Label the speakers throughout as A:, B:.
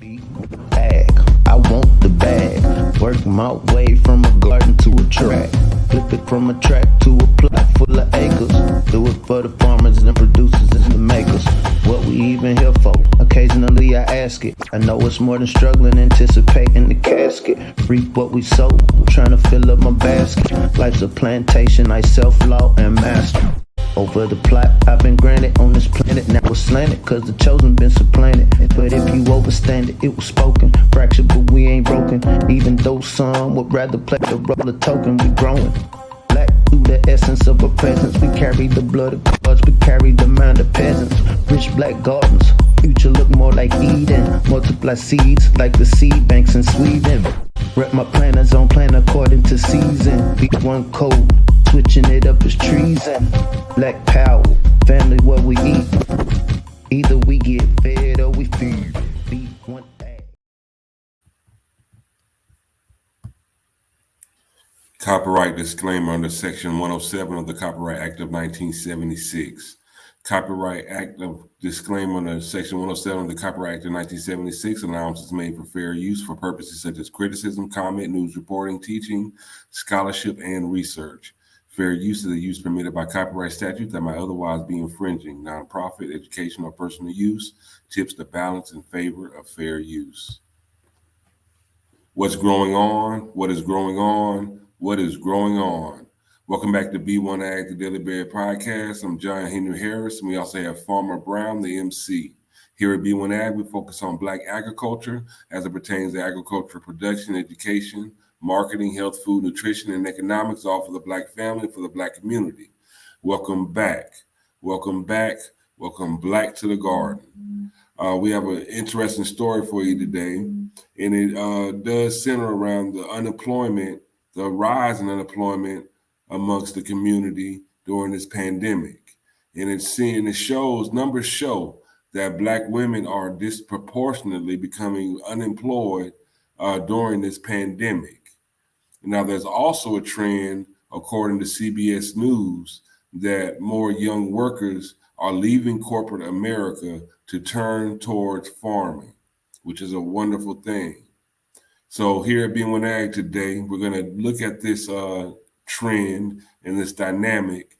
A: Bag, I want the bag. Work my way from a garden to a track. Flip it from a track to a plot full of acres. Do it for the farmers and the producers and the makers. What we even here for? Occasionally I ask it. I know it's more than struggling, anticipating the casket. Reap what we sow, I'm trying to fill up my basket. Life's a plantation, I self-law and master. Over the plot, I've been granted on this planet. Now it's slanted, cause the chosen been supplanted. But if you overstand it, it was spoken. Fractured, but we ain't broken. Even though some would rather play the role of token, we growing. Black through the essence of our presence. We carry the blood of gods, we carry the mind of peasants. Rich black gardens, future look more like Eden. Multiply seeds like the seed banks in Sweden. Rep my planners on plan according to season. B1 code. Switching it up is treason. Black power, family what we eat. Either we get fed or we feed. B1AG.
B: Copyright disclaimer under Section 107 of the Copyright Act of 1976. Copyright Act of disclaimer under Section 107 of the Copyright Act of 1976. Allowances made for fair use for purposes such as criticism, comment, news reporting, teaching, scholarship, and research. Fair use is a use permitted by copyright statute that might otherwise be infringing. Nonprofit, educational, or personal use tips the balance in favor of fair use. What's growing on? What is growing on? What is growing on? Welcome back to B1AG, the Daily Bear Podcast. I'm John Henry Harris, and we also have Farmer Brown, the MC. Here at B1AG, we focus on Black agriculture as it pertains to agriculture production, education, marketing, health, food, nutrition, and economics, all for the Black family and for the Black community. Welcome back. Welcome back. Welcome Black to the garden. We have an interesting story for you today, and it does center around the unemployment, the rise in unemployment amongst the community during this pandemic. And numbers show that Black women are disproportionately becoming unemployed during this pandemic. Now, there's also a trend, according to CBS News, that more young workers are leaving corporate America to turn towards farming, which is a wonderful thing. So here at B1AG today, we're going to look at this trend and this dynamic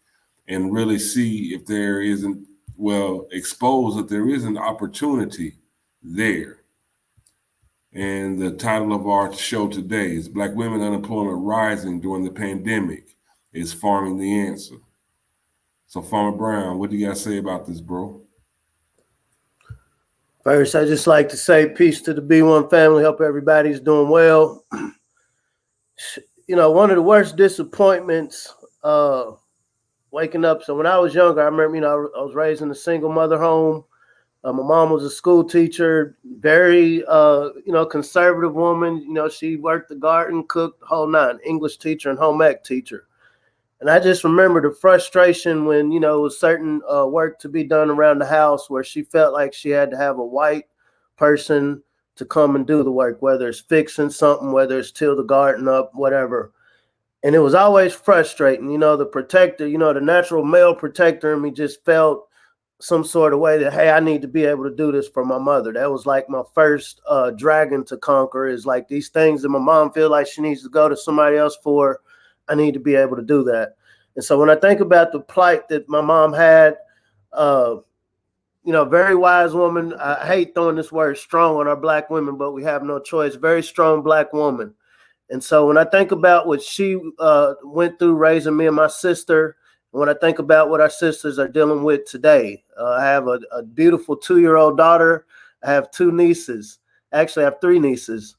B: and really see if there isn't, expose that there is an opportunity there. And the title of our show today is Black Women Unemployment Rising During the Pandemic. Is Farming the Answer? So Farmer Brown, what do you got to say about this, bro?
C: First, I just like to say peace to the B1 family. Hope everybody's doing well. You know, one of the worst disappointments waking up. So when I was younger, I remember, I was raised in a single mother home. My mom was a school teacher, very, conservative woman. She worked the garden, cooked, the whole nine, English teacher and home ec teacher. And I just remember the frustration when, it was certain work to be done around the house where she felt like she had to have a white person to come and do the work, whether it's fixing something, whether it's till the garden up, whatever. And it was always frustrating. The protector, the natural male protector in me just felt some sort of way that, hey, I need to be able to do this for my mother. That was like my first dragon to conquer, is like these things that my mom feel like she needs to go to somebody else for. I need to be able to do that. And so when I think about the plight that my mom had, very wise woman. I hate throwing this word strong on our Black women, but we have no choice. Very strong Black woman. And so when I think about what she went through raising me and my sister, when I think about what our sisters are dealing with today, I have a beautiful 2-year-old daughter. I have 2 nieces. Actually, I have 3 nieces.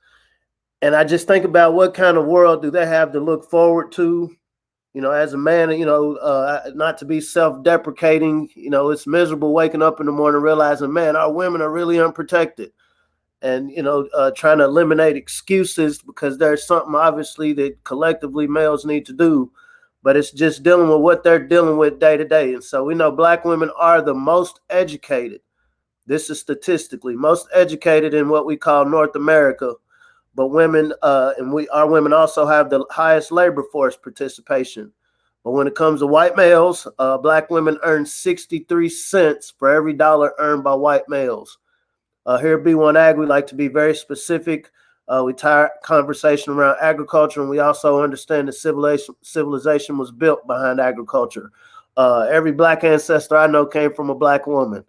C: And I just think about what kind of world do they have to look forward to, as a man, not to be self-deprecating. It's miserable waking up in the morning realizing, man, our women are really unprotected. And, trying to eliminate excuses because there's something obviously that collectively males need to do. But it's just dealing with what they're dealing with day to day. And so we know Black women are the most educated. This is statistically most educated in what we call North America. But women, our women also have the highest labor force participation. But when it comes to white males, Black women earn 63 cents for every dollar earned by white males. Here at B1AG, we like to be very specific. We tie conversation around agriculture, and we also understand that civilization was built behind agriculture. Every Black ancestor I know came from a Black woman.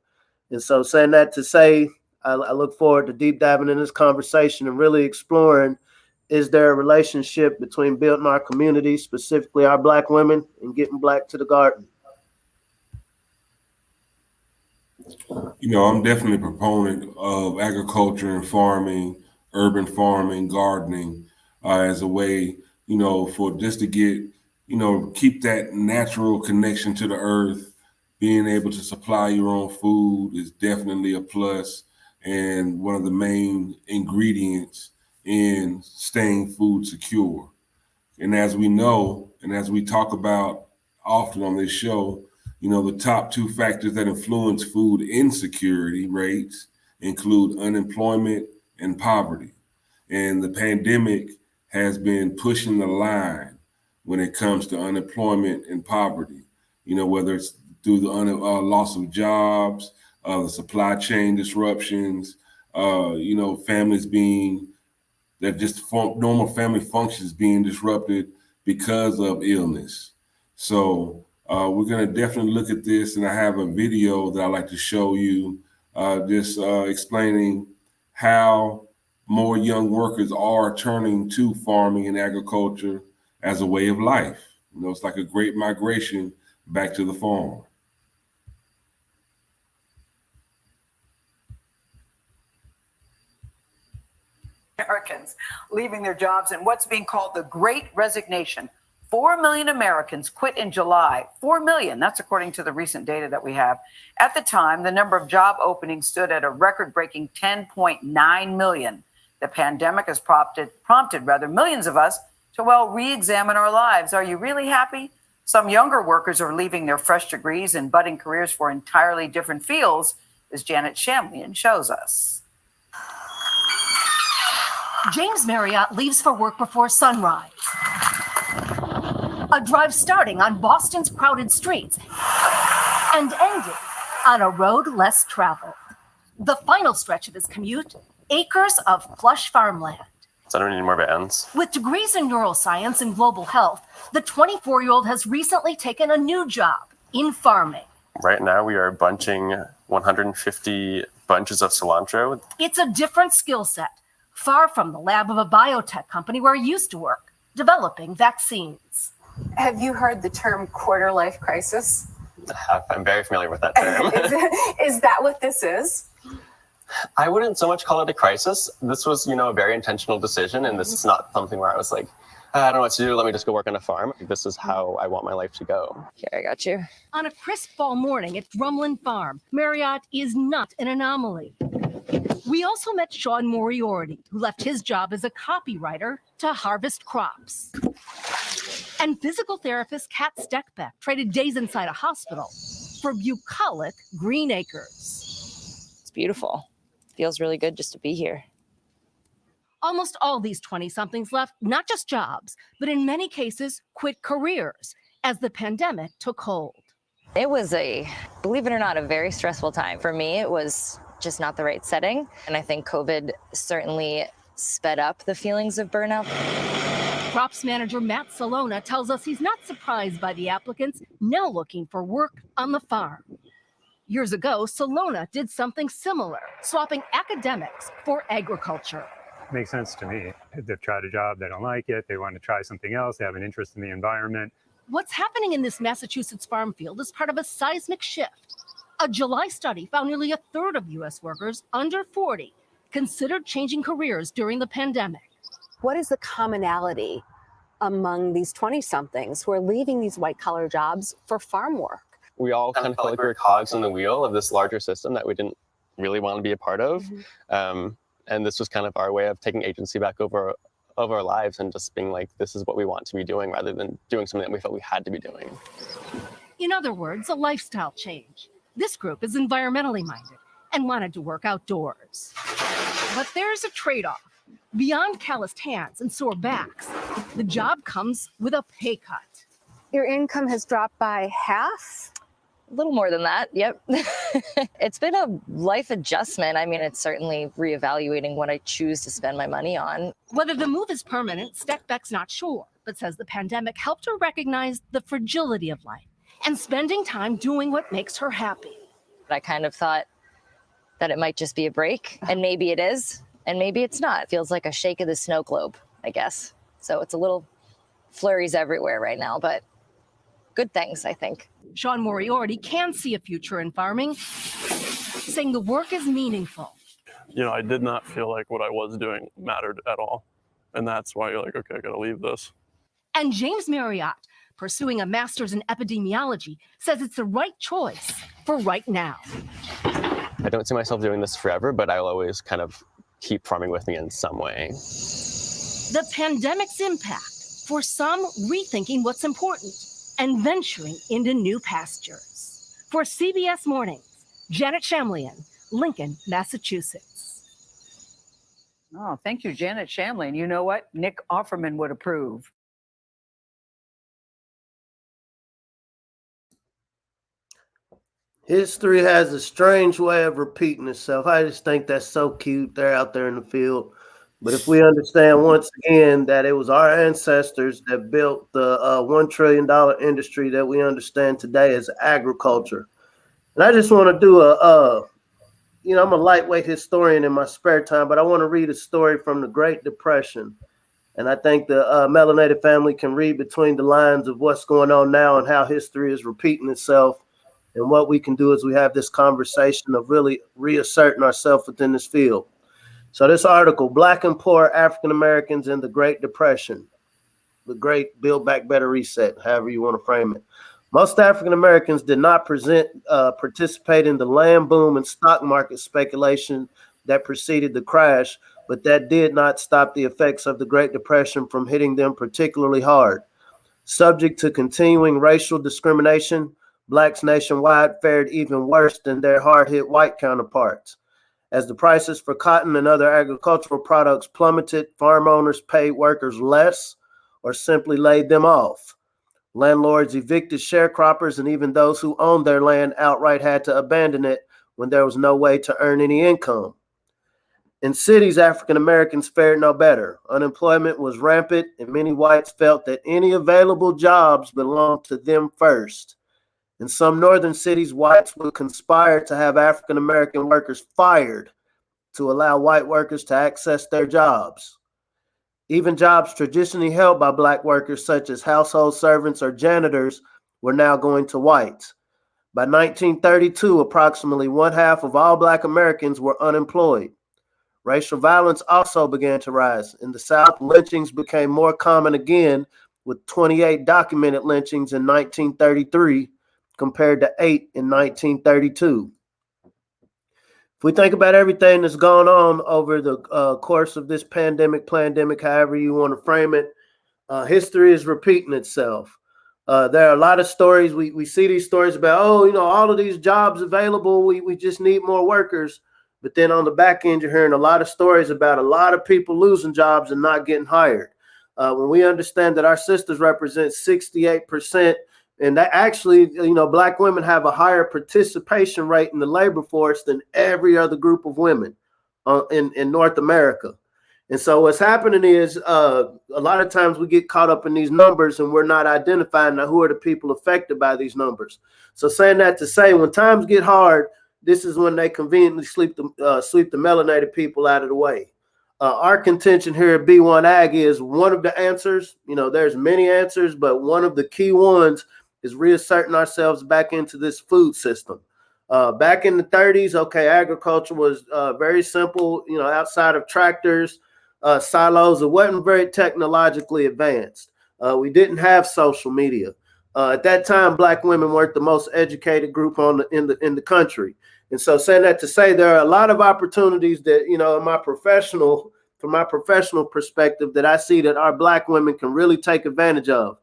C: And so saying that to say, I look forward to deep diving in this conversation and really exploring, is there a relationship between building our community, specifically our Black women, and getting Black to the garden?
B: You know, I'm definitely a proponent of agriculture and farming, urban farming, gardening, as a way, you know, for just to get, you know, keep that natural connection to the earth. Being able to supply your own food is definitely a plus and one of the main ingredients in staying food secure. And as we know, and as we talk about often on this show, you know, the top two factors that influence food insecurity rates include unemployment and poverty. And the pandemic has been pushing the line when it comes to unemployment and poverty, you know, whether it's through the loss of jobs, the supply chain disruptions, you know, families being that just normal family functions being disrupted because of illness. So we're going to definitely look at this, and I have a video that I'd like to show you, just explaining how more young workers are turning to farming and agriculture as a way of life. You know, it's like a great migration back to the farm.
D: Americans leaving their jobs in what's being called the Great Resignation. 4 million Americans quit in July. 4 million, that's according to the recent data that we have. At the time, the number of job openings stood at a record-breaking 10.9 million. The pandemic has prompted millions of us to, re-examine our lives. Are you really happy? Some younger workers are leaving their fresh degrees and budding careers for entirely different fields, as Janet Shamlian shows us.
E: James Marriott leaves for work before sunrise. A drive starting on Boston's crowded streets and ending on a road less traveled. The final stretch of his commute, acres of plush farmland.
F: So I don't need any more bands.
E: With degrees in neuroscience and global health, the 24-year-old has recently taken a new job in farming.
F: Right now we are bunching 150 bunches of cilantro.
E: It's a different skill set, far from the lab of a biotech company where he used to work, developing vaccines.
G: Have you heard the term quarter life crisis?
F: I'm very familiar with that term.
G: Is that what this is?
F: I wouldn't so much call it a crisis. This was, a very intentional decision, and this is not something where I was like, I don't know what to do, let me just go work on a farm. This is how I want my life to go.
G: Here, I got you.
E: On a crisp fall morning at Drumlin Farm, Marriott is not an anomaly. We also met Sean Moriarty, who left his job as a copywriter to harvest crops. And physical therapist Kat Steckbeck traded days inside a hospital for bucolic green acres.
H: It's beautiful. Feels really good just to be here.
E: Almost all these 20-somethings left not just jobs, but in many cases, quit careers as the pandemic took hold.
H: It was believe it or not, a very stressful time. For me, it was just not the right setting. And I think COVID certainly sped up the feelings of burnout.
E: Crops manager Matt Salona tells us he's not surprised by the applicants now looking for work on the farm. Years ago, Salona did something similar, swapping academics for agriculture.
I: Makes sense to me. They've tried a job, they don't like it, they want to try something else, they have an interest in the environment.
E: What's happening in this Massachusetts farm field is part of a seismic shift. A July study found nearly a third of U.S. workers under 40 considered changing careers during the pandemic.
J: What is the commonality among these 20-somethings who are leaving these white-collar jobs for farm work?
F: We all kind of felt like we were cogs in the wheel of this larger system that we didn't really want to be a part of. Mm-hmm. And this was kind of our way of taking agency back over our lives and just being like, this is what we want to be doing rather than doing something that we felt we had to be doing.
E: In other words, a lifestyle change. This group is environmentally minded and wanted to work outdoors. But there's a trade-off. Beyond calloused hands and sore backs, the job comes with a pay cut.
J: Your income has dropped by half?
H: little more than that. Yep. It's been a life adjustment. I mean, it's certainly reevaluating what I choose to spend my money on.
E: Whether the move is permanent, Steckbeck's not sure, but says the pandemic helped her recognize the fragility of life and spending time doing what makes her happy.
H: I kind of thought that it might just be a break, and maybe it is, and maybe it's not. It feels like a shake of the snow globe, I guess. So it's a little flurries everywhere right now, but good things, I think.
E: Sean Moriarty can see a future in farming, saying the work is meaningful.
K: I did not feel like what I was doing mattered at all. And that's why you're like, okay, I got to leave this.
E: And James Marriott, pursuing a master's in epidemiology, says it's the right choice for right now.
F: I don't see myself doing this forever, but I'll always kind of keep farming with me in some way.
E: The pandemic's impact, for some rethinking what's important and venturing into new pastures. For CBS Mornings, Janet Shamlian, Lincoln, Massachusetts.
D: Oh, thank you, Janet Shamlian. You know what? Nick Offerman would approve.
C: History has a strange way of repeating itself. I just think that's so cute. They're out there in the field. But if we understand once again that it was our ancestors that built the $1 trillion industry that we understand today as agriculture. And I just want to do I'm a lightweight historian in my spare time, but I want to read a story from the Great Depression. And I think the melanated family can read between the lines of what's going on now and how history is repeating itself. And what we can do is we have this conversation of really reasserting ourselves within this field. So this article, Black and Poor African Americans in the Great Depression, the Great Build Back Better Reset, however you want to frame it. Most African Americans did not participate in the land boom and stock market speculation that preceded the crash, but that did not stop the effects of the Great Depression from hitting them particularly hard. Subject to continuing racial discrimination, Blacks nationwide fared even worse than their hard-hit white counterparts. As the prices for cotton and other agricultural products plummeted, farm owners paid workers less or simply laid them off. Landlords evicted sharecroppers, and even those who owned their land outright had to abandon it when there was no way to earn any income. In cities, African Americans fared no better. Unemployment was rampant, and many whites felt that any available jobs belonged to them first. In some northern cities, whites would conspire to have African American workers fired to allow white workers to access their jobs. Even jobs traditionally held by Black workers, such as household servants or janitors, were now going to whites. By 1932, approximately one half of all Black Americans were unemployed. Racial violence also began to rise. In the South, lynchings became more common again, with 28 documented lynchings in 1933 compared to 8 in 1932. If we think about everything that's gone on over the course of this pandemic, however you want to frame it, history is repeating itself. There are a lot of stories. We see these stories about, all of these jobs available. We just need more workers. But then on the back end, you're hearing a lot of stories about a lot of people losing jobs and not getting hired. When we understand that our sisters represent 68%, and that actually, Black women have a higher participation rate in the labor force than every other group of women in North America. And so what's happening is a lot of times we get caught up in these numbers and we're not identifying who are the people affected by these numbers. So saying that to say, when times get hard, this is when they conveniently sweep the melanated people out of the way. Our contention here at B1AG is one of the answers. There's many answers, but one of the key ones is reasserting ourselves back into this food system. Back in the 30s, agriculture was very simple, outside of tractors, silos. It wasn't very technologically advanced. We didn't have social media. At that time, Black women weren't the most educated group in the country. And so saying that to say there are a lot of opportunities that, from my professional perspective, that I see that our Black women can really take advantage of.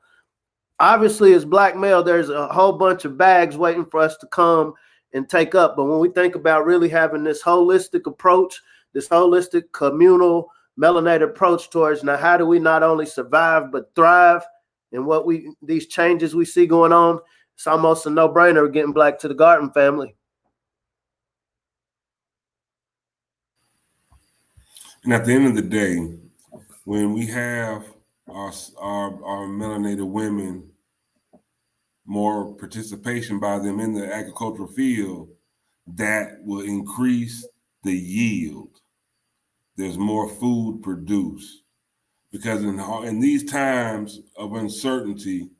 C: Obviously, as Black male, there's a whole bunch of bags waiting for us to come and take up. But when we think about really having this holistic approach, this holistic communal melanated approach towards now, how do we not only survive but thrive in these changes we see going on? it's almost a no-brainer getting Black to the Garden family.
B: And at the end of the day, when we have our melanated women, more participation by them in the agricultural field, that will increase the yield. There's more food produced. Because in these times of uncertainty,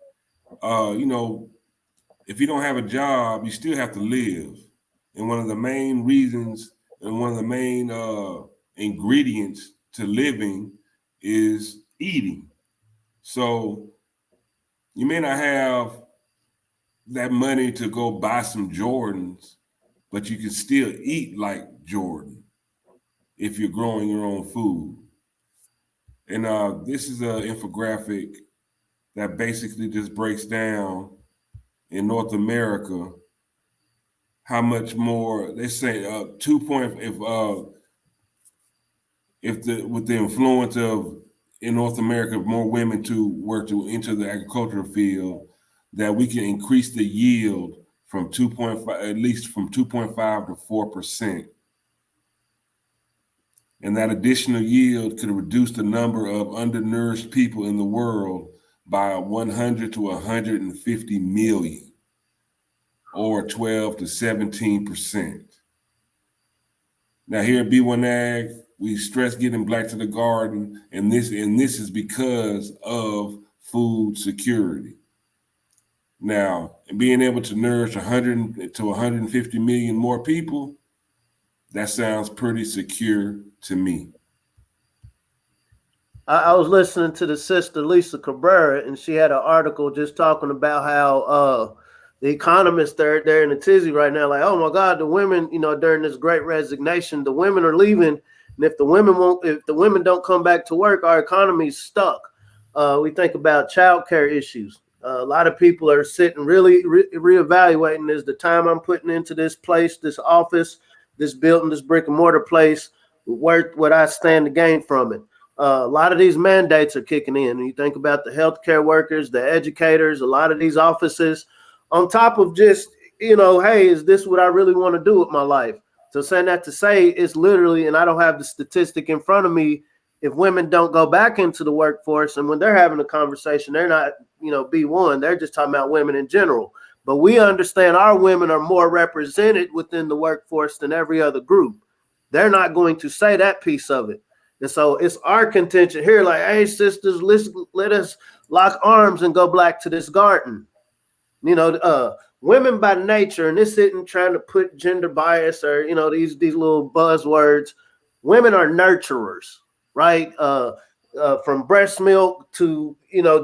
B: if you don't have a job, you still have to live. And one of the main reasons and one of the main ingredients to living is eating. So you may not have that money to go buy some Jordans, but you can still eat like Jordan if you're growing your own food. And this is an infographic that basically just breaks down in North America how much more they say with the influence of in North America more women to enter the agricultural field, that we can increase the yield from 2.5 at least from 2.5 to 4%. And that additional yield could reduce the number of undernourished people in the world by 100 to 150 million, or 12 to 17%. Now here at B1AG, we stress getting Black to the garden, and this is because of food security. Now, being able to nourish 100 to 150 million more people, that sounds pretty secure to me.
C: I was listening to the sister Lisa Cabrera, and she had an article just talking about how the economists they're in a tizzy right now. Like, oh my God, the women, during this great resignation, the women are leaving, and if the women don't come back to work, our economy's stuck. We think about childcare issues. A lot of people are sitting really reevaluating: is the time I'm putting into this place, this office, this building, this brick and mortar place worth what I stand to gain from it? A lot of these mandates are kicking in. And you think about the healthcare workers, the educators, a lot of these offices, on top of just, hey, is this what I really want to do with my life? So saying that to say, it's literally, and I don't have the statistic in front of me, if women don't go back into the workforce, and when they're having a conversation, they're not, B1, they're just talking about women in general. But we understand our women are more represented within the workforce than every other group. They're not going to say that piece of it. And so it's our contention here, like, hey, sisters, let us lock arms and go Black to this garden. Women by nature, and this isn't trying to put gender bias or, these little buzzwords. Women are nurturers, right? From breast milk to,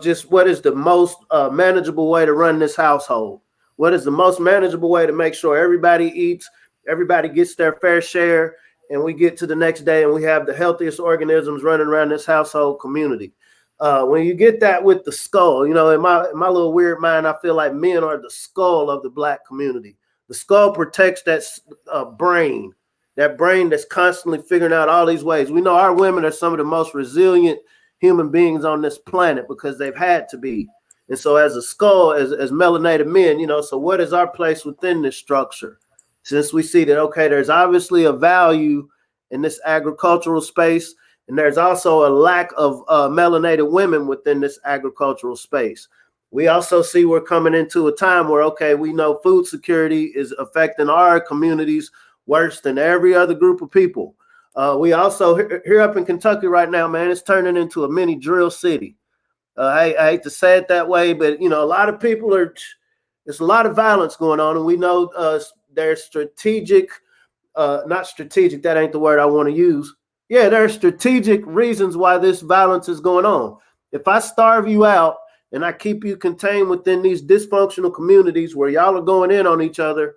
C: just what is the most manageable way to run this household? What is the most manageable way to make sure everybody eats, everybody gets their fair share, and we get to the next day and we have the healthiest organisms running around this household community? When you get that with the skull, in my little weird mind, I feel like men are the skull of the Black community. The skull protects that brain that's constantly figuring out all these ways. We know our women are some of the most resilient human beings on this planet because they've had to be. And so as a skull, as melanated men, so what is our place within this structure? Since we see that, okay, there's obviously a value in this agricultural space, and there's also a lack of melanated women within this agricultural space. We also see we're coming into a time where, okay, we know food security is affecting our communities worse than every other group of people. We also, here up in Kentucky right now, man, it's turning into a mini drill city. I hate to say it that way, but, a lot of people there's a lot of violence going on, and we know there's strategic, not strategic, that ain't the word I want to use. Yeah, there are strategic reasons why this violence is going on. If I starve you out and I keep you contained within these dysfunctional communities where y'all are going in on each other,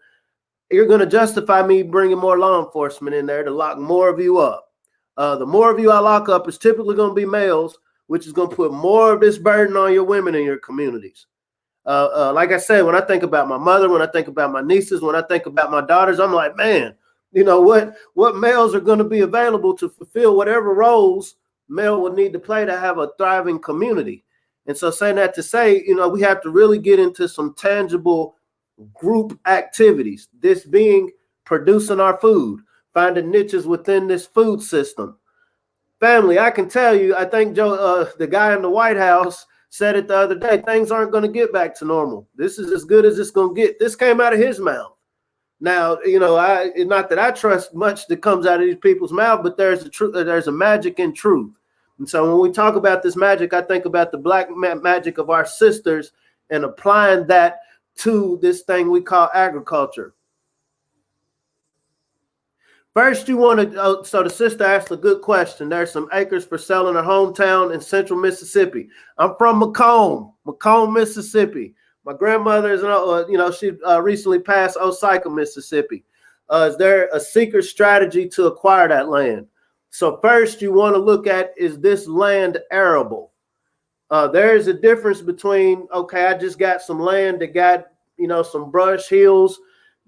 C: you're going to justify me bringing more law enforcement in there to lock more of you up. The more of you I lock up is typically going to be males, which is going to put more of this burden on your women in your communities. Like I said, when I think about my mother, when I think about my nieces, when I think about my daughters, I'm like, man, what males are going to be available to fulfill whatever roles male would need to play to have a thriving community. And so saying that to say, we have to really get into some tangible group activities. This being producing our food, finding niches within this food system. Family, I can tell you, I think Joe, the guy in the White House said it the other day, things aren't going to get back to normal. This is as good as it's going to get. This came out of his mouth. Now, not that I trust much that comes out of these people's mouth, but there's a magic in truth. And so when we talk about this magic, I think about the black magic of our sisters and applying that to this thing we call agriculture. First, you want to, so the sister asked a good question. There's some acres for sale in her hometown in central Mississippi. I'm from Macomb, Mississippi. My grandmother is, she recently passed Osaka, Mississippi. Is there a secret strategy to acquire that land? So first, you want to look at, is this land arable? There is a difference between, okay, I just got some land that got, some brush, hills.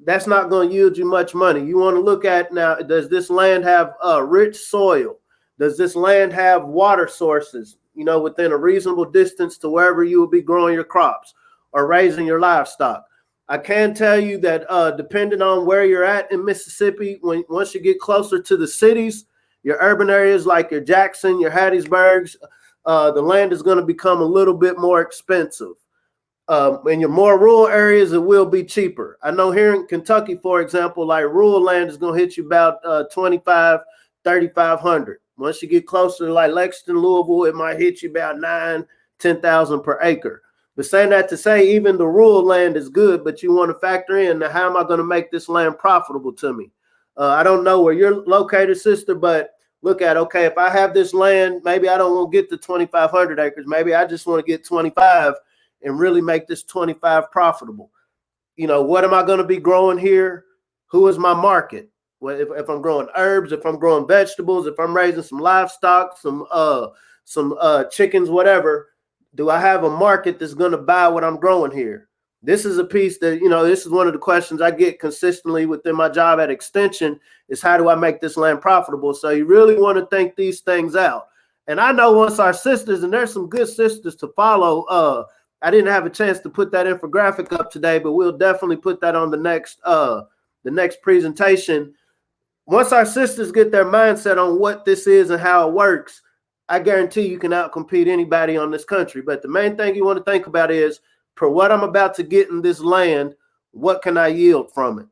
C: That's not going to yield you much money. You want to look at now, does this land have rich soil? Does this land have water sources, within a reasonable distance to wherever you will be growing your crops or raising your livestock? I can tell you that depending on where you're at in Mississippi, once you get closer to the cities, your urban areas like your Jackson, your Hattiesburgs, the land is going to become a little bit more expensive. In your more rural areas, it will be cheaper. I know here in Kentucky, for example, like rural land is going to hit you about $2,500, $3,500. Once you get closer to like Lexington, Louisville, it might hit you about $9,000, $10,000 per acre. But saying that to say, even the rural land is good, but you want to factor in, now, how am I going to make this land profitable to me? I don't know where you're located, sister, but look at, okay, if I have this land, maybe I don't want to get to 2,500 acres. Maybe I just want to get 25 and really make this 25 profitable. What am I going to be growing here? Who is my market? Well, if I'm growing herbs, if I'm growing vegetables, if I'm raising some livestock, some chickens, whatever, do I have a market that's going to buy what I'm growing here? This is a piece that, this is one of the questions I get consistently within my job at Extension is, how do I make this land profitable? So you really want to think these things out. And I know once our sisters, and there's some good sisters to follow, I didn't have a chance to put that infographic up today, but we'll definitely put that on the next presentation. Once our sisters get their mindset on what this is and how it works, I guarantee you can outcompete anybody on this country. But the main thing you want to think about is, for what I'm about to get in this land, what can I yield from it?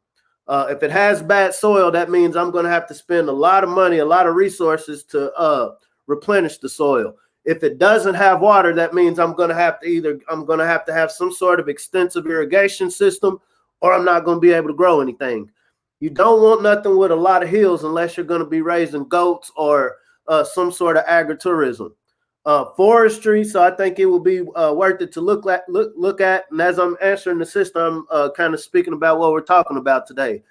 C: If it has bad soil, that means I'm going to have to spend a lot of money, a lot of resources to replenish the soil. If it doesn't have water, that means I'm going to have to have some sort of extensive irrigation system, or I'm not going to be able to grow anything. You don't want nothing with a lot of hills unless you're going to be raising goats or some sort of agritourism. Forestry, so I think it will be worth it to look at. And as I'm answering the system, I'm kind of speaking about what we're talking about today.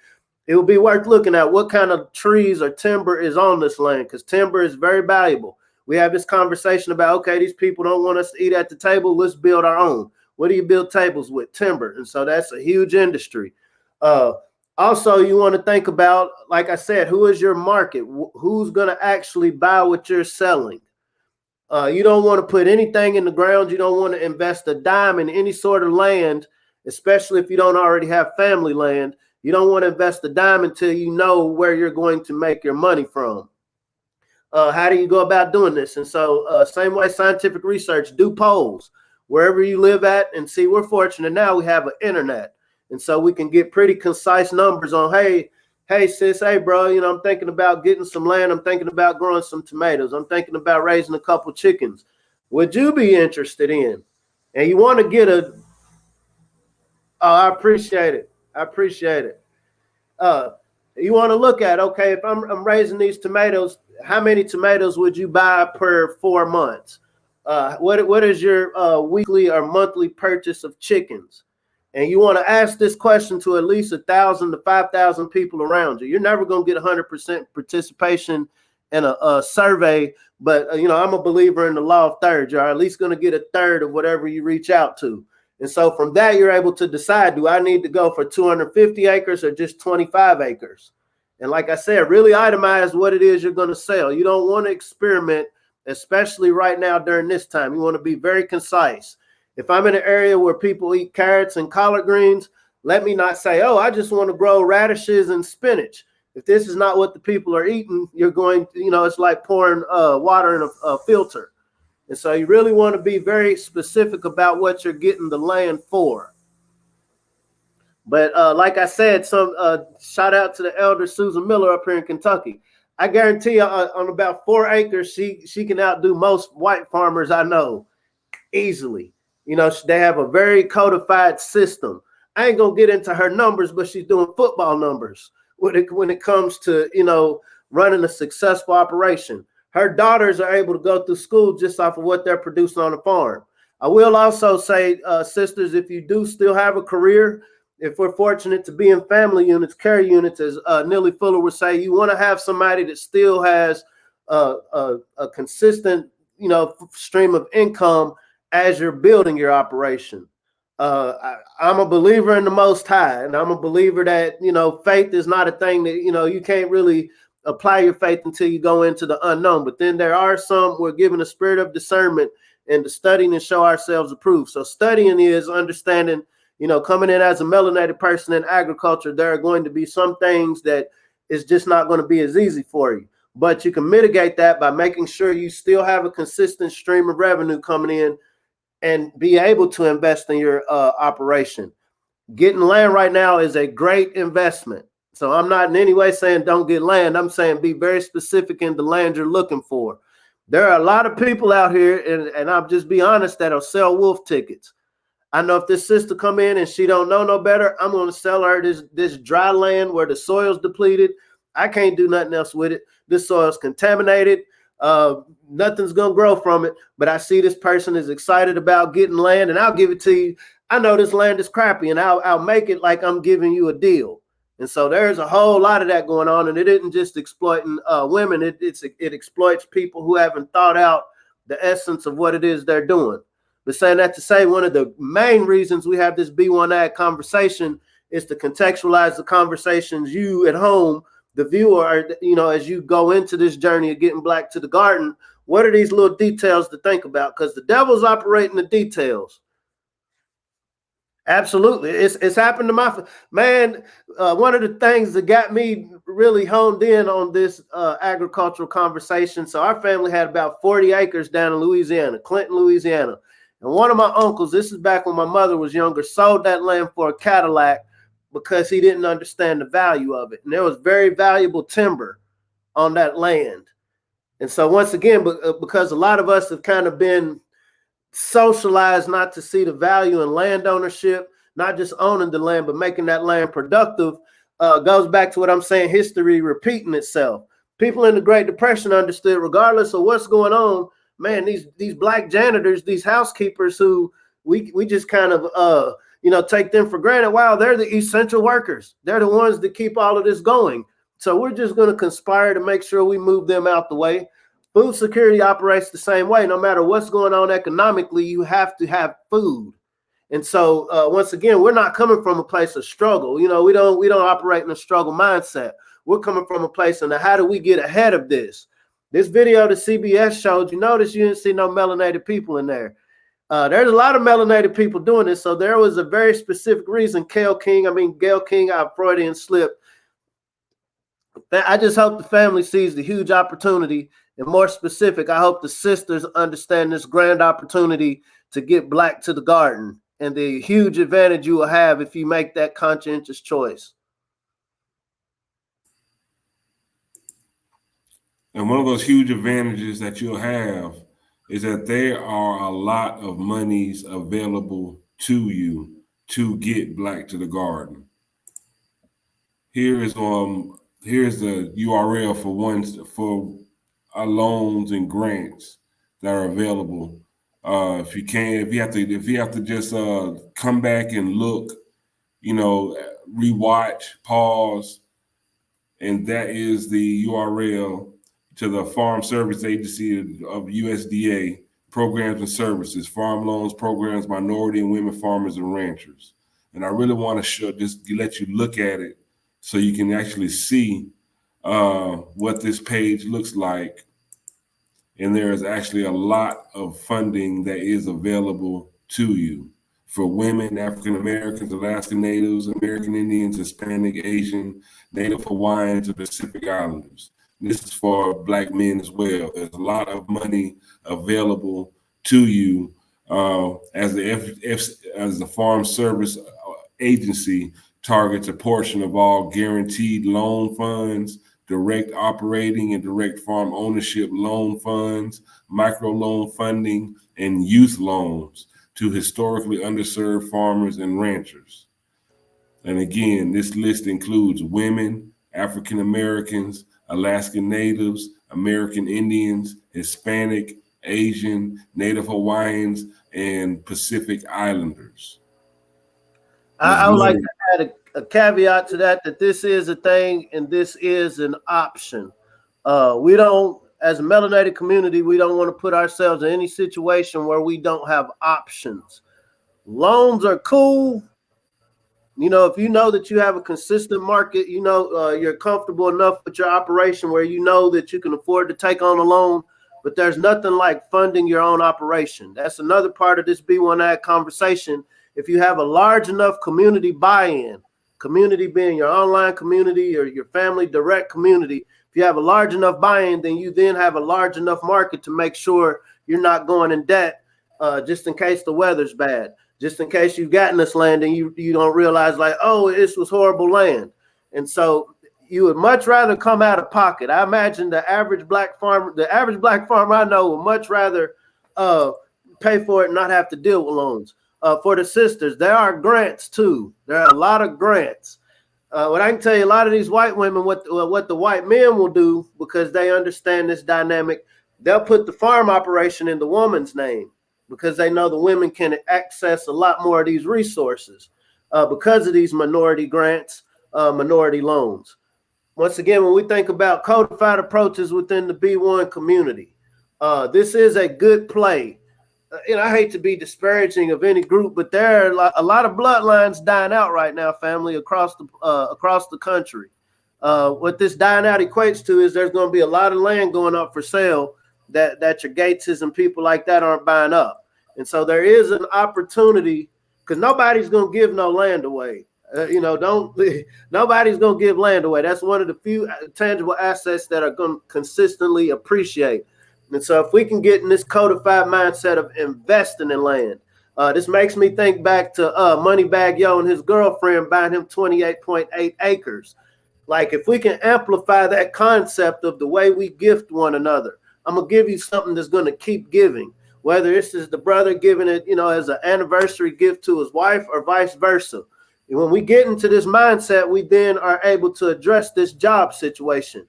C: It will be worth looking at what kind of trees or timber is on this land, because timber is very valuable. We have this conversation about, okay, these people don't want us to eat at the table. Let's build our own. What do you build tables with? Timber. And so that's a huge industry. Also, you want to think about, like I said, who is your market? Who's going to actually buy what you're selling? You don't want to put anything in the ground. You don't want to invest a dime in any sort of land, especially if you don't already have family land. You don't want to invest a dime until you know where you're going to make your money from. How do you go about doing this? And so same way, scientific research, do polls wherever you live at. And see, we're fortunate now we have an internet. And so we can get pretty concise numbers on, hey, sis, hey, bro, I'm thinking about getting some land. I'm thinking about growing some tomatoes. I'm thinking about raising a couple chickens. Would you be interested in? And you want to get I appreciate it. You want to look at, okay, if I'm raising these tomatoes, how many tomatoes would you buy per 4 months? What is your weekly or monthly purchase of chickens? And you want to ask this question to at least 1,000 to 5,000 people around you. You're never going to get 100% participation in a survey, but I'm a believer in the law of thirds. You're at least going to get a third of whatever you reach out to. And so from that, you're able to decide, do I need to go for 250 acres or just 25 acres? And like I said, really itemize what it is you're going to sell. You don't want to experiment especially right now during this time. You want to be very concise. If I'm in an area where people eat carrots and collard greens, let me not say, oh, I just want to grow radishes and spinach. If this is not what the people are eating, you're going to, it's like pouring water in a filter. And so you really want to be very specific about what you're getting the land for. But like I said, some shout out to the elder Susan Miller up here in Kentucky. I guarantee you on about 4 acres, she can outdo most white farmers I know easily. They have a very codified system. I ain't gonna get into her numbers, but she's doing football numbers when it comes to running a successful operation. Her daughters are able to go through school just off of what they're producing on the farm. I will also say, sisters, if you do still have a career, if we're fortunate to be in family units, care units, as Nilly Fuller would say, you want to have somebody that still has a consistent, stream of income as you're building your operation. I'm a believer in the Most High, and I'm a believer that, faith is not a thing that, you can't really apply your faith until you go into the unknown. But then there are some we're given a spirit of discernment and to studying and show ourselves approved. So studying is understanding, coming in as a melanated person in agriculture, there are going to be some things that is just not going to be as easy for you. But you can mitigate that by making sure you still have a consistent stream of revenue coming in and be able to invest in your operation. Getting land right now is a great investment. So I'm not in any way saying don't get land. I'm saying be very specific in the land you're looking for. There are a lot of people out here, and I'll just be honest, that'll sell wolf tickets. I know if this sister come in and she don't know no better, I'm going to sell her this dry land where the soil's depleted. I can't do nothing else with it. This soil's contaminated. Nothing's going to grow from it. But I see this person is excited about getting land, and I'll give it to you. I know this land is crappy, and I'll make it like I'm giving you a deal. And so there's a whole lot of that going on, and it isn't just exploiting women. It exploits people who haven't thought out the essence of what it is they're doing. But saying that to say, one of the main reasons we have this B1AG conversation is to contextualize the conversations you at home, the viewer, as you go into this journey of getting black to the garden, what are these little details to think about? Because the devil's operating the details. Absolutely. It's happened to my man. One of the things that got me really honed in on this agricultural conversation. So our family had about 40 acres down in Louisiana, Clinton, Louisiana. And one of my uncles, this is back when my mother was younger, sold that land for a Cadillac because he didn't understand the value of it. And there was very valuable timber on that land. And so once again, because a lot of us have kind of been socialized not to see the value in land ownership, not just owning the land, but making that land productive, goes back to what I'm saying, history repeating itself. People in the Great Depression understood, regardless of what's going on, man, these black janitors, these housekeepers who we just kind of take them for granted. Wow, they're the essential workers. They're the ones that keep all of this going. So we're just going to conspire to make sure we move them out the way. Food security operates the same way. No matter what's going on economically, you have to have food. And so once again, we're not coming from a place of struggle. We don't operate in a struggle mindset. We're coming from a place of how do we get ahead of this? This video that CBS showed, you notice you didn't see no melanated people in there. There's a lot of melanated people doing this. So there was a very specific reason Gail King, I Freudian slip. I just hope the family sees the huge opportunity. And more specific, I hope the sisters understand this grand opportunity to get black to the garden and the huge advantage you will have if you make that conscientious choice.
B: And one of those huge advantages that you'll have is that there are a lot of monies available to you to get black to the garden. Here's the URL for loans and grants that are available. If you have to just come back and look, rewatch, pause, and that is the URL to the Farm Service Agency of USDA programs and services, farm loans programs, minority and women farmers and ranchers. And I really want to let you look at it so you can actually see what this page looks like and there is actually a lot of funding that is available to you for women, African Americans, Alaska Natives, American Indians, Hispanic, Asian, Native Hawaiians, and Pacific Islanders. This is for Black men as well. There's a lot of money available to you as the Farm Service Agency targets a portion of all guaranteed loan funds, direct operating and direct farm ownership loan funds, microloan funding, and youth loans to historically underserved farmers and ranchers. And again, this list includes women, African Americans, Alaskan Natives, American Indians, Hispanic, Asian, Native Hawaiians, and Pacific Islanders.
C: I would like to add a caveat to that this is a thing and this is an option. We don't, as a melanated community, we don't want to put ourselves in any situation where we don't have options. Loans are cool. You know, if you know that you have a consistent market, you know, you're comfortable enough with your operation where you know that you can afford to take on a loan, but there's nothing like funding your own operation. That's another part of this B1AG conversation. If you have a large enough community buy-in, community being your online community or your family direct community, if you have a large enough buy-in, then you then have a large enough market to make sure you're not going in debt just in case the weather's bad, just in case you've gotten this land and you don't realize like, oh, this was horrible land. And so you would much rather come out of pocket. I imagine the average black farmer I know would much rather pay for it and not have to deal with loans. For the sisters, there are grants too. There are a lot of grants. What I can tell you, a lot of these white women, what the white men will do, because they understand this dynamic, they'll put the farm operation in the woman's name because they know the women can access a lot more of these resources because of these minority grants, minority loans. Once again, when we think about codified approaches within the B1 community, this is a good play. You know, I hate to be disparaging of any group, but there are a lot of bloodlines dying out right now, family, across the country. What this dying out equates to is there's going to be a lot of land going up for sale that your Gateses and people like that aren't buying up. And so there is an opportunity, because nobody's going to give no land away. Nobody's going to give land away. That's one of the few tangible assets that are going to consistently appreciate. And so if we can get in this codified mindset of investing in land, this makes me think back to Moneybag Yo and his girlfriend buying him 28.8 acres. Like, if we can amplify that concept of the way we gift one another, I'm going to give you something that's going to keep giving, whether this is the brother giving it, as an anniversary gift to his wife or vice versa. And when we get into this mindset, we then are able to address this job situation.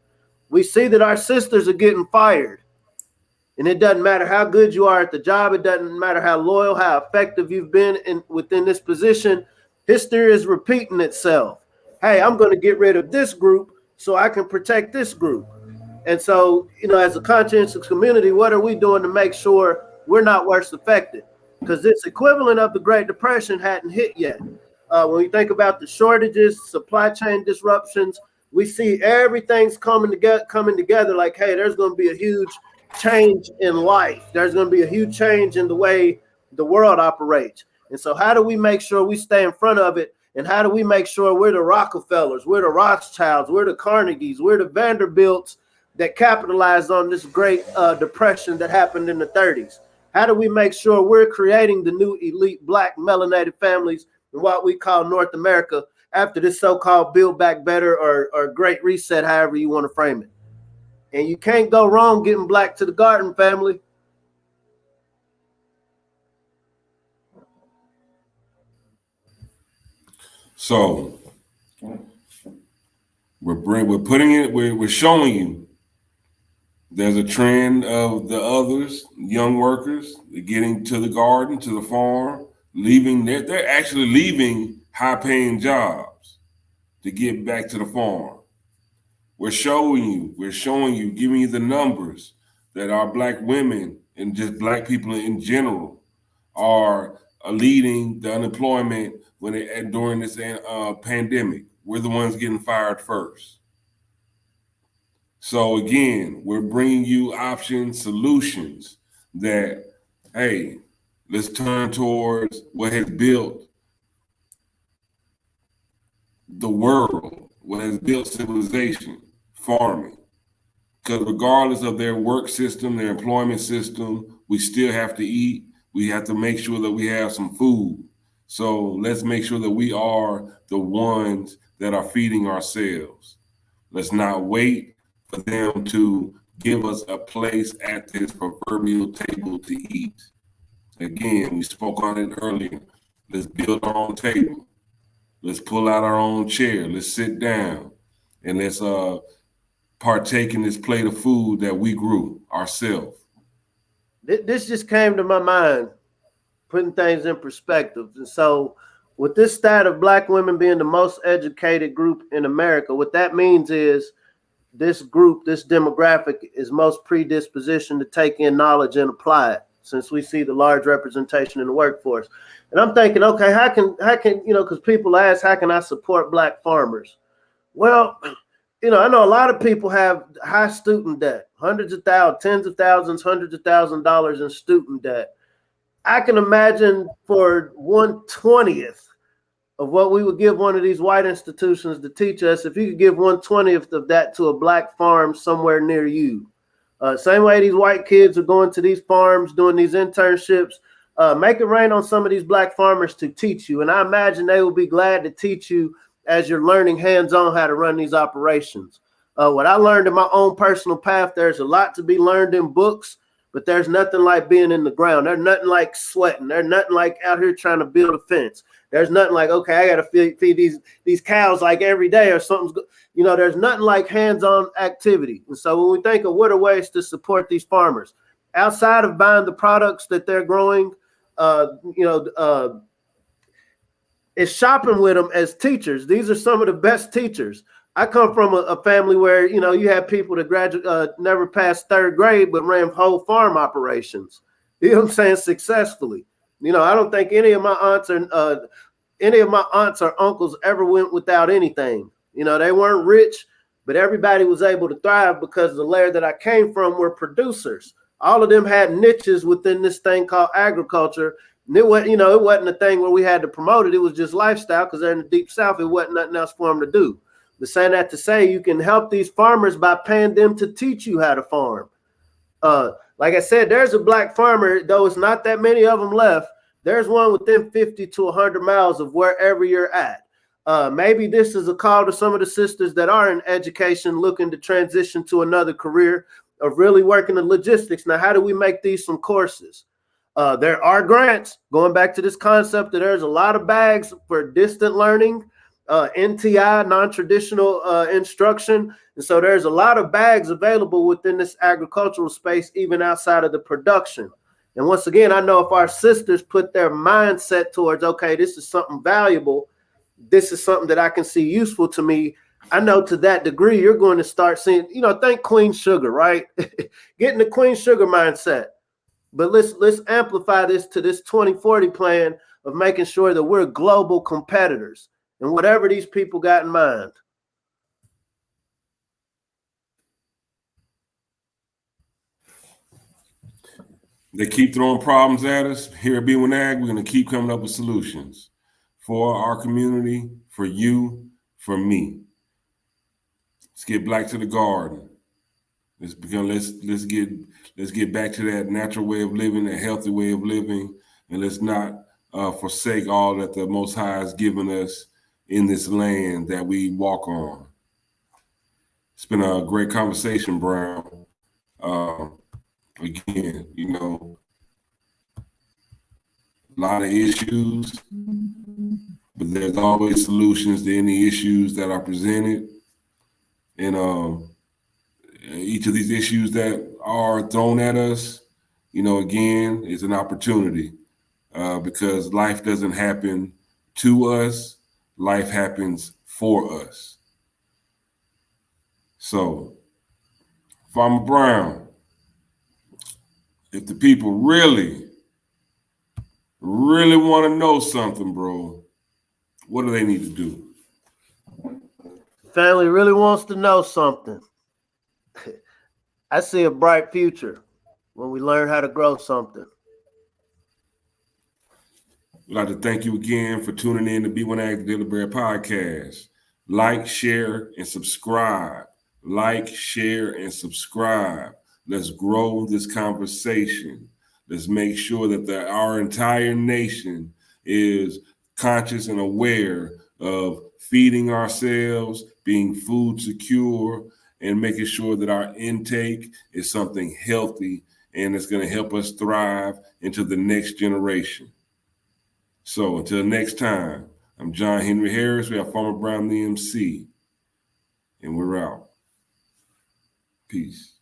C: We see that our sisters are getting fired. And it doesn't matter how good you are at the job. It doesn't matter how loyal, how effective you've been within this position. History is repeating itself. Hey, I'm going to get rid of this group so I can protect this group. And so, as a conscientious community, what are we doing to make sure we're not worse affected? Because this equivalent of the Great Depression hadn't hit yet. When we think about the shortages, supply chain disruptions, we see everything's coming together like, hey, there's going to be a huge change in life. There's going to be a huge change in the way the world operates. And so how do we make sure we stay in front of it? And how do we make sure we're the Rockefellers, we're the Rothschilds, we're the Carnegies, we're the Vanderbilts that capitalized on this great depression that happened in the 30s? How do we make sure we're creating the new elite black melanated families in what we call North America after this so-called Build Back Better or Great Reset, however you want to frame it? And you can't go wrong getting black to the garden, family.
B: So we're showing you there's a trend of the others, young workers, getting to the garden, to the farm, they're actually leaving high-paying jobs to get back to the farm. We're showing you, giving you the numbers that our black women and just black people in general are leading the unemployment during this pandemic. We're the ones getting fired first. So again, we're bringing you options, solutions that, hey, let's turn towards what has built the world, what has built civilization, farming. Because regardless of their work system, their employment system, we still have to eat. We have to make sure that we have some food. So let's make sure that we are the ones that are feeding ourselves. Let's not wait for them to give us a place at this proverbial table to eat. Again, we spoke on it earlier. Let's build our own table. Let's pull out our own chair. Let's sit down and let's partake in this plate of food that we grew ourselves.
C: This just came to my mind, putting things in perspective. And so with this stat of Black women being the most educated group in America, what that means is this group, this demographic is most predispositioned to take in knowledge and apply it, since we see the large representation in the workforce. And I'm thinking, okay, how can, because people ask, how can I support Black farmers? Well, I know a lot of people have high student debt, hundreds of thousands, tens of thousands, hundreds of $1,000s in student debt. I can imagine for 1/20th of what we would give one of these white institutions to teach us, if you could give 1/20th of that to a Black farm somewhere near you. Same way these white kids are going to these farms, doing these internships, make it rain on some of these Black farmers to teach you. And I imagine they will be glad to teach you as you're learning hands-on how to run these operations. What I learned in my own personal path, there's a lot to be learned in books, but there's nothing like being in the ground. There's nothing like sweating. There's nothing like out here trying to build a fence. There's nothing like, okay, I got to feed these cows like every day or something. There's nothing like hands-on activity. And so when we think of what are ways to support these farmers, outside of buying the products that they're growing, is shopping with them as teachers. These are some of the best teachers. I come from a family where, you have people that never passed 3rd grade, but ran whole farm operations. You know what I'm saying? Successfully. I don't think any of my aunts or uncles ever went without anything. They weren't rich, but everybody was able to thrive because the layer that I came from were producers. All of them had niches within this thing called agriculture. And it wasn't a thing where we had to promote it. It was just lifestyle, because they're in the deep South. It wasn't nothing else for them to do. But saying that to say, you can help these farmers by paying them to teach you how to farm. Like I said, there's a Black farmer, though it's not that many of them left. There's one within 50 to 100 miles of wherever you're at. Maybe this is a call to some of the sisters that are in education looking to transition to another career of really working in logistics. Now, how do we make these some courses? There are grants, going back to this concept that there's a lot of bags for distant learning, NTI, non-traditional instruction. And so there's a lot of bags available within this agricultural space, even outside of the production. And once again, I know if our sisters put their mindset towards, okay, this is something valuable, this is something that I can see useful to me, I know to that degree, you're going to start seeing, think Queen Sugar, right? Getting the Queen Sugar mindset. But let's amplify this to this 2040 plan of making sure that we're global competitors and whatever these people got in mind.
B: They keep throwing problems at us. Here at B1AG, we're going to keep coming up with solutions for our community, for you, for me. Let's get Black to the garden. Let's get back to that natural way of living, that healthy way of living, and let's not forsake all that the Most High has given us in this land that we walk on. It's been a great conversation, Brown. Again, a lot of issues, but there's always solutions to any issues that are presented. And each of these issues that are thrown at us, again, is an opportunity because life doesn't happen to us, life happens for us. So, Farmer Brown, if the people really want to know something, bro, what do they need to do?
C: Family really wants to know something. I see a bright future when we learn how to grow something.
B: I'd like to thank you again for tuning in to B1AG Daily Bread Podcast. Like, share, and subscribe. Like, share, and subscribe. Let's grow this conversation. Let's make sure that our entire nation is conscious and aware of feeding ourselves, being food secure, and making sure that our intake is something healthy and it's going to help us thrive into the next generation. So until next time, I'm John Henry Harris. We have Farmer Brown the MC, and we're out. Peace.